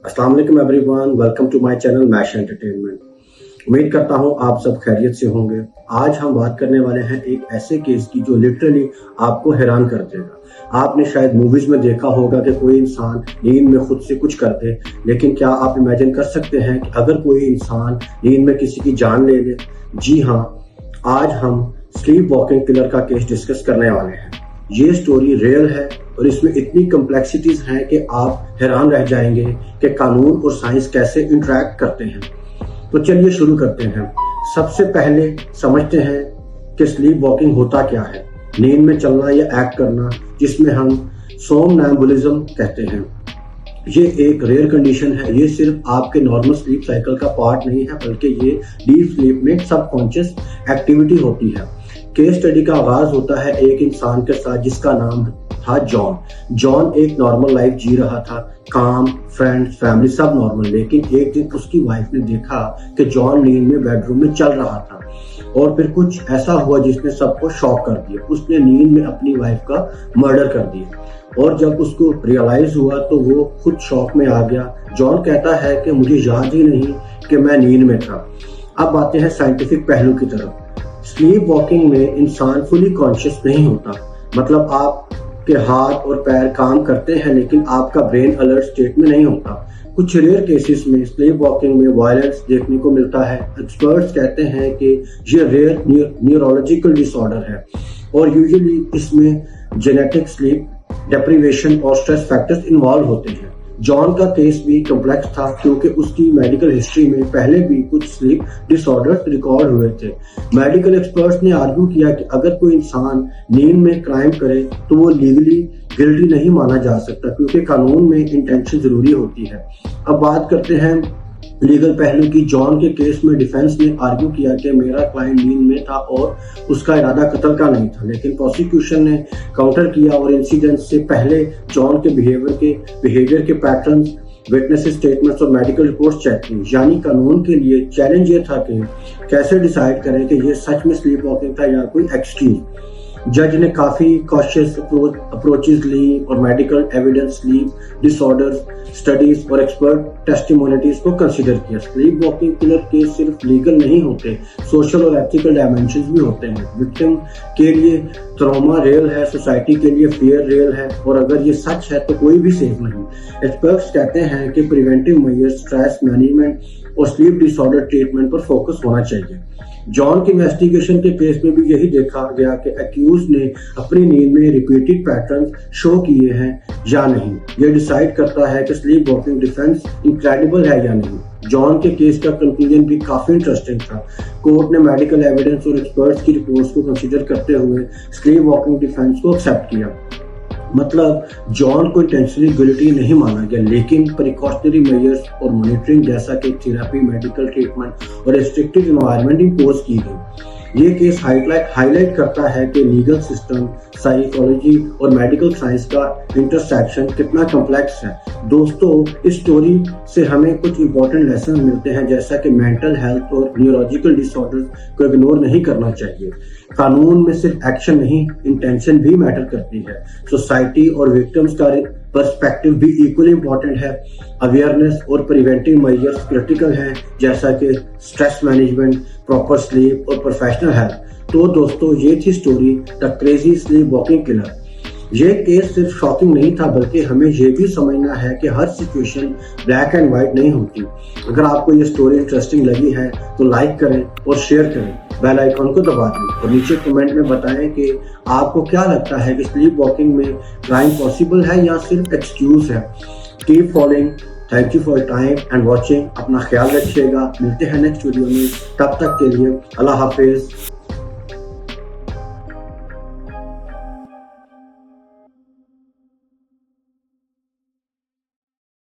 अस्सलाम वालेकुम everyone, welcome to my channel Mash entertainment. उम्मीद करता हूं आप सब खैरियत से होंगे। आज हम बात करने वाले हैं एक ऐसे केस की जो लिटरली आपको हैरान कर देगा। आपने शायद मूवीज में देखा होगा कि कोई इंसान नींद में खुद से कुछ कर दे, लेकिन क्या आप इमेजिन कर सकते हैं कि अगर कोई इंसान नींद में किसी की जान ले ले? जी हाँ, आज हम स्लीप वॉकिंग किलर का केस डिस्कस करने वाले हैं। ये स्टोरी रियल है और इसमें इतनी कम्प्लेक्सिटीज हैं कि आप हैरान रह जाएंगे कि कानून और साइंस कैसे इंटरेक्ट करते हैं। तो चलिए शुरू करते हैं। सबसे पहले समझते हैं कि स्लीप वॉकिंग होता क्या है। नींद में चलना या एक्ट करना, जिसमें हम सोमनैम्बुलिज्म कहते हैं। ये एक रेयर कंडीशन है। ये सिर्फ आपके नॉर्मल स्लीप साइकिल का पार्ट नहीं है, बल्कि ये डीप स्लीप में सबकॉन्शियस एक्टिविटी होती है। केस स्टडी का आगाज होता है एक इंसान के साथ जिसका नाम था जॉन। जॉन एक नॉर्मल लाइफ जी रहा था, काम, फ्रेंड्स, फैमिली सब नॉर्मल। लेकिन एक दिन उसकी वाइफ ने देखा कि जॉन नींद में बेडरूम में चल रहा था और फिर कुछ ऐसा हुआ जिसने सबको शॉक कर दिया। उसने नींद में अपनी वाइफ का मर्डर कर दिया और जब उसको रियलाइज हुआ तो वो खुद शॉक में आ गया। जॉन कहता है कि मुझे याद ही नहीं कि मैं नींद में था। अब आते हैं साइंटिफिक पहलू की तरफ। स्लीप वॉकिंग में इंसान फुली कॉन्शियस नहीं होता, मतलब आपके हाथ और पैर काम करते हैं लेकिन आपका ब्रेन अलर्ट स्टेट में नहीं होता। कुछ रेयर केसेस में स्लीप वॉकिंग में वायलेंस देखने को मिलता है। एक्सपर्ट्स कहते हैं कि ये रेयर न्यूरोलॉजिकल डिसऑर्डर है और यूजुअली इसमें जेनेटिक, स्लीप डेप्रिवेशन और स्ट्रेस फैक्टर्स इन्वॉल्व होते हैं। जॉन का केस भी कॉम्प्लेक्स था क्योंकि उसकी मेडिकल हिस्ट्री में पहले भी कुछ स्लीप डिसऑर्डर्स रिकॉर्ड हुए थे। मेडिकल एक्सपर्ट्स ने आर्ग्यू किया कि अगर कोई इंसान नींद में क्राइम करे तो वो लीगली गिल्टी नहीं माना जा सकता, क्योंकि कानून में इंटेंशन जरूरी होती है। अब बात करते हैं लीगल पहलू की। जॉन के केस में डिफेंस ने आर्ग्यू किया कि मेरा क्लाइंट नींद में था और उसका इरादा कत्ल का नहीं था, लेकिन प्रोसिक्यूशन ने काउंटर किया और इंसिडेंट से पहले जॉन के बिहेवियर के पैटर्न्स, विटनेस स्टेटमेंट्स और मेडिकल रिपोर्ट्स चेक की। यानी कानून के लिए चैलेंज ये था कि कैसे डिसाइड करें कि ये सच में स्लीप वॉकिंग था या कोई एक्सट्रीम। जज ने काफी कॉशियस अप्रोचेस ली और medical evidence, sleep disorders studies और एक्सपर्ट टेस्टिमोनिटीज को कंसीडर किया। स्लीप वॉकिंग किलर केस सिर्फ लीगल नहीं होते, सोशल और एथिकल डायमेंशंस भी होते हैं। विक्टिम के लिए ट्रॉमा रियल है, सोसाइटी के लिए फियर रियल है और अगर ये सच है तो कोई भी सेफ नहीं। एक्सपर्ट्स कहते हैं कि प्रिवेंटिव मेजर्स, स्ट्रेस मैनेजमेंट और स्लीप डिसऑर्डर ट्रीटमेंट पर फोकस होना चाहिए। जॉन की इन्वेस्टिगेशन के केस में भी यही देखा गया कि अक्यूज ने अपनी नींद में रिपीटेड पैटर्न्स शो किए हैं या नहीं। यह डिसाइड करता है कि स्लीप वॉकिंग डिफेंस इनक्रेडिबल है या नहीं। जॉन के केस का कंक्लूजन भी काफी इंटरेस्टिंग था। कोर्ट ने मेडिकल एविडेंस और एक्सपर्ट्स की रिपोर्ट्स को कंसीडर करते हुए स्लीप वॉकिंग डिफेंस को एक्सेप्ट किया। मतलब जॉन को इंटेंशनली गिल्टी नहीं माना गया, लेकिन प्रिकॉशनरी मेजर्स और मॉनिटरिंग जैसा कि थेरेपी, मेडिकल ट्रीटमेंट और रिस्ट्रिक्टेड एनवायरनमेंट इम्पोज की गई। ये केस हाईलाइट करता है कि लीगल सिस्टम, साइकोलॉजी और मेडिकल साइंस का इंटरसेक्शन कितना कॉम्प्लेक्स है। दोस्तों, इस स्टोरी से हमें कुछ इंपॉर्टेंट लेसन मिलते हैं, जैसा कि मेंटल हेल्थ और न्यूरोलॉजिकल डिसऑर्डर्स को इग्नोर नहीं करना चाहिए। कानून में सिर्फ एक्शन नहीं, इंटेंशन भी मैटर करती है। सोसाइटी और विक्टिम्स का पर्सपेक्टिव भी इक्वली इम्पोर्टेंट है। अवेयरनेस और प्रिवेंटिव मेजर्स क्रिटिकल हैं, जैसा कि स्ट्रेस मैनेजमेंट, प्रॉपर स्लीप और प्रोफेशनल हेल्थ। तो दोस्तों, ये थी story the crazy sleep walking killer. ये केस सिर्फ शॉकिंग नहीं था, बल्कि हमें ये भी समझना है कि हर सिचुएशन ब्लैक एंड व्हाइट नहीं होती। अगर आपको ये स्टोरी इंटरेस्टिंग लगी है तो लाइक करें और शेयर करें, बेल आइकॉन को दबा दें और नीचे कमेंट में बताएं कि आपको क्या लगता है कि स्लीप वॉकिंग में क्राइम पॉसिबल है या सिर्फ एक्सक्यूज है। Keep following. Thank you for time and watching. अपना ख्याल रखिएगा। मिलते हैं नेक्स्ट वीडियो में, तब तक के लिए अल्लाह हाफिज।